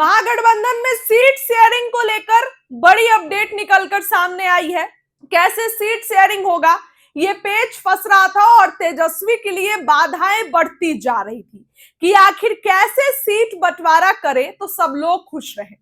महागठबंधन में seat sharing को लेकर बड़ी अपडेट निकलकर सामने आई है। कैसे सीट शेयरिंग होगा, ये पेच फंस रहा था और तेजस्वी के लिए बाधाएं बढ़ती जा रही थी कि आखिर कैसे सीट बंटवारा करे तो सब लोग खुश रहे।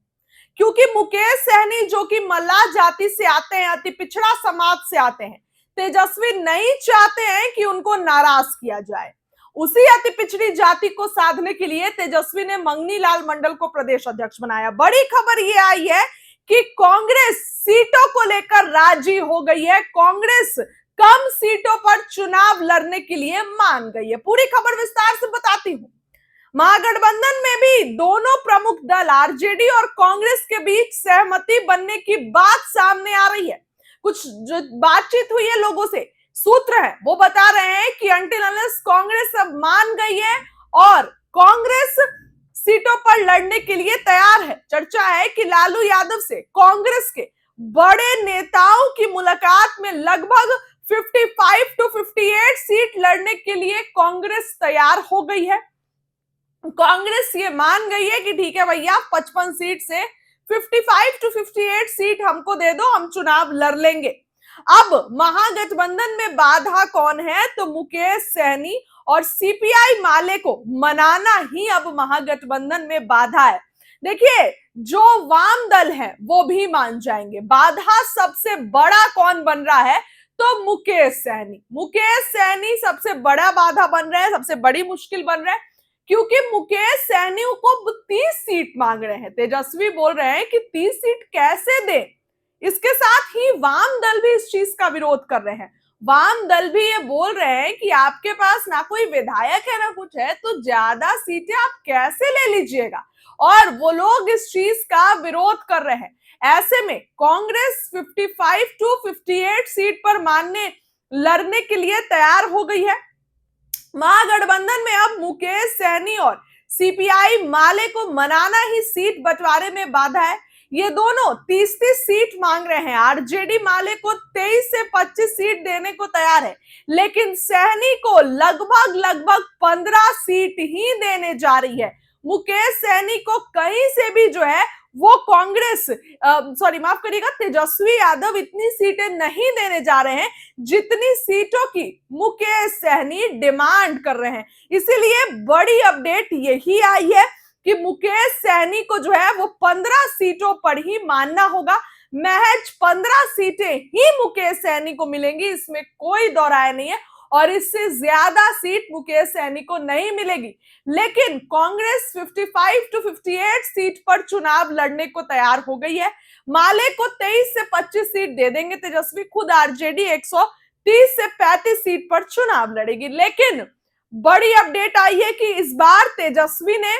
क्योंकि मुकेश सहनी जो कि मल्लाह जाति से आते हैं, अति पिछड़ा समाज से आते हैं, तेजस्वी नहीं चाहते हैं कि उनको नाराज किया जाए। उसी अति पिछड़ी जाति को साधने के लिए तेजस्वी ने मंगनी लाल मंडल को प्रदेश अध्यक्ष बनाया। बड़ी खबर ये आई है कि कांग्रेस सीटों को लेकर राजी हो गई है। कांग्रेस कम सीटों पर चुनाव लड़ने के लिए मान गई है। पूरी खबर विस्तार से बताती हूं। महागठबंधन में भी दोनों प्रमुख दल आरजेडी और कांग्रेस के बीच सहमति बनने की बात सामने आ रही है। कुछ जो बातचीत हुई है लोगों से, सूत्र है वो बता रहे हैं कि अंटिल अनलेस कांग्रेस अब मान गई है और कांग्रेस सीटों पर लड़ने के लिए तैयार है। चर्चा है कि लालू यादव से कांग्रेस के बड़े नेताओं की मुलाकात में लगभग 55 to 58 सीट लड़ने के लिए कांग्रेस तैयार हो गई है। कांग्रेस ये मान गई है कि ठीक है भैया, 55 सीट से 55 to 58 सीट हमको दे दो, हम चुनाव लड़ लेंगे। अब महागठबंधन में बाधा कौन है, तो मुकेश सहनी और सीपीआई माले को मनाना ही अब महागठबंधन में बाधा है। देखिए, जो वाम दल है वो भी मान जाएंगे। बाधा सबसे बड़ा कौन बन रहा है, तो मुकेश सहनी। मुकेश सहनी सबसे बड़ा बाधा बन रहा है, सबसे बड़ी मुश्किल बन रहा है, क्योंकि मुकेश सहनी को 30 सीट मांग रहे हैं। तेजस्वी बोल रहे हैं कि 30 सीट कैसे दें। इसके साथ ही वाम दल भी इस चीज का विरोध कर रहे हैं। वाम दल भी ये बोल रहे हैं कि आपके पास ना कोई विधायक है ना कुछ है, तो ज्यादा सीटें आप कैसे ले लीजिएगा, और वो लोग इस चीज का विरोध कर रहे हैं। ऐसे में कांग्रेस 55 to 58 सीट पर लड़ने के लिए तैयार हो गई है। महागठबंधन में अब मुकेश सहनी और सीपीआई माले को मनाना ही सीट बंटवारे में बाधा है। ये दोनों 30-30 सीट मांग रहे हैं। आरजेडी माले को 23 से 25 सीट देने को तैयार है, लेकिन सहनी को लगभग 15 सीट ही देने जा रही है। मुकेश सहनी को कहीं से भी जो है वो कांग्रेस माफ करिएगा, तेजस्वी यादव इतनी सीटें नहीं देने जा रहे हैं जितनी सीटों की मुकेश सहनी डिमांड कर रहे हैं। इसीलिए बड़ी अपडेट यही आई है कि मुकेश सहनी को जो है वो 15 सीटों पर ही मानना होगा। महज 15 सीटें ही मुकेश सहनी को मिलेंगी, इसमें कोई दो राय नहीं है, और इससे ज्यादा सीट मुकेश सहनी को नहीं मिलेगी। लेकिन कांग्रेस 55 to 58 सीट पर चुनाव लड़ने को तैयार हो गई है। माले को 23 से 25 सीट दे देंगे तेजस्वी। खुद आरजेडी 130 से 35 सीट पर चुनाव लड़ेगी। लेकिन बड़ी अपडेट आई है कि इस बार तेजस्वी ने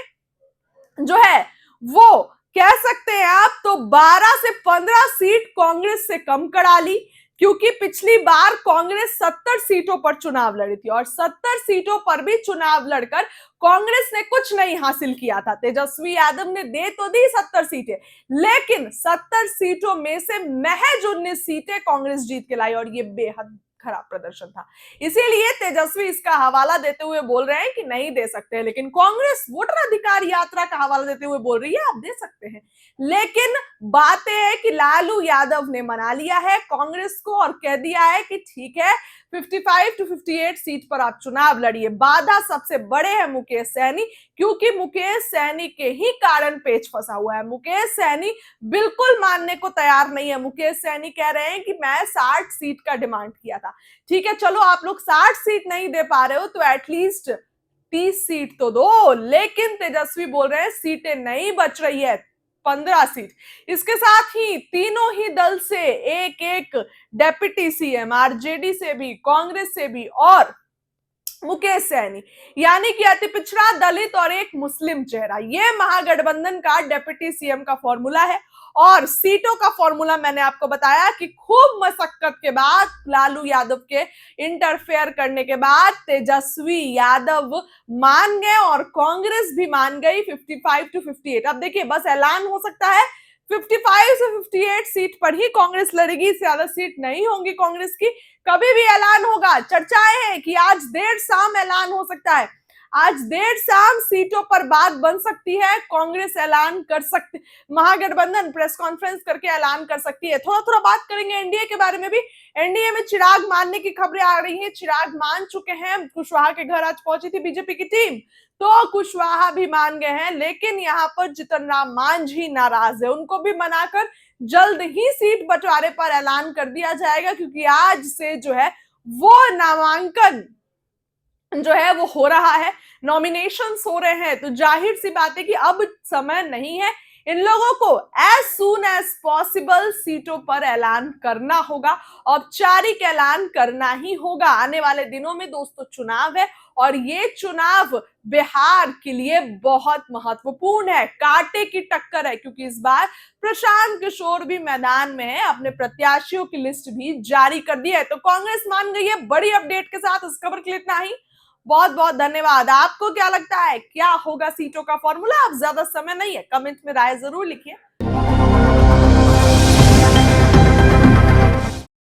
जो है वो कह सकते हैं आप तो 12 से 15 सीट कांग्रेस से कम करा ली, क्योंकि पिछली बार कांग्रेस 70 सीटों पर चुनाव लड़ी थी और 70 सीटों पर भी चुनाव लड़कर कांग्रेस ने कुछ नहीं हासिल किया था। तेजस्वी यादव ने दे तो दी 70 सीटें, लेकिन 70 सीटों में से महज 19 सीटें कांग्रेस जीत के लाई, और ये बेहद खराब प्रदर्शन था। इसीलिए तेजस्वी इसका हवाला देते हुए बोल रहे हैं कि नहीं दे सकते, लेकिन कांग्रेस वोटर अधिकार यात्रा का हवाला देते हुए बोल रही है आप दे सकते हैं। लेकिन बातें है कि लालू यादव ने मना लिया है कांग्रेस को और कह दिया है कि ठीक है, 55 to 58 सीट पर आप चुनाव लड़िए। बाधा सबसे बड़े हैं मुकेश सहनी, क्योंकि मुकेश सहनी के ही कारण पेच फंसा हुआ है। मुकेश सहनी बिल्कुल मानने को तैयार नहीं है। मुकेश सहनी कह रहे हैं कि मैं 60 सीट का डिमांड किया था। ठीक है, चलो आप लोग 60 सीट नहीं दे पा रहे हो तो एटलीस्ट 30 सीट तो दो। लेकिन तेजस्वी बोल रहे हैं सीटें नहीं बच रही है, 15 सीट। इसके साथ ही तीनों ही दल से एक एक डेप्यूटी सीएम, आरजेडी से भी, कांग्रेस से भी और मुकेश सहनी, यानी कि अति पिछड़ा, दलित और एक मुस्लिम चेहरा, ये महागठबंधन का डेप्यूटी सीएम का फॉर्मूला है। और सीटों का फॉर्मूला मैंने आपको बताया कि खूब मशक्कत के बाद, लालू यादव के इंटरफेयर करने के बाद तेजस्वी यादव मान गए और कांग्रेस भी मान गई 55 to 58। अब देखिए, बस ऐलान हो सकता है 55 से 58 सीट पर ही कांग्रेस लड़ेगी, ज्यादा सीट नहीं होंगी कांग्रेस की। कभी भी ऐलान होगा, चर्चाएं हैं कि आज देर शाम ऐलान हो सकता है। आज देर शाम सीटों पर बात बन सकती है, कांग्रेस ऐलान कर सकती, महागठबंधन प्रेस कॉन्फ्रेंस करके ऐलान कर सकती है। थोड़ा थोड़ा बात करेंगे एनडीए के बारे में भी। एनडीए में चिराग मानने की खबरें आ रही हैं, चिराग मान चुके हैं। कुशवाहा के घर आज पहुंची थी बीजेपी की टीम, तो कुशवाहा भी मान गए हैं, लेकिन यहाँ पर जीतन राम मांझी नाराज है। उनको भी मनाकर जल्द ही सीट बंटवारे पर ऐलान कर दिया जाएगा, क्योंकि आज से जो है वो नामांकन जो है वो हो रहा है, नॉमिनेशंस हो रहे हैं। तो जाहिर सी बात है कि अब समय नहीं है, इन लोगों को एज सून एज पॉसिबल सीटों पर ऐलान करना होगा, औपचारिक ऐलान करना ही होगा। आने वाले दिनों में दोस्तों चुनाव है, और ये चुनाव बिहार के लिए बहुत महत्वपूर्ण है, कांटे की टक्कर है, क्योंकि इस बार प्रशांत किशोर भी मैदान में है, अपने प्रत्याशियों की लिस्ट भी जारी कर दी है। तो कांग्रेस मान गई है। बड़ी अपडेट के साथ इस खबर के लिए इतना ही। बहुत बहुत धन्यवाद। आपको क्या लगता है, क्या होगा सीटों का फॉर्मूला? अब ज्यादा समय नहीं है, कमेंट में राय जरूर लिखिए।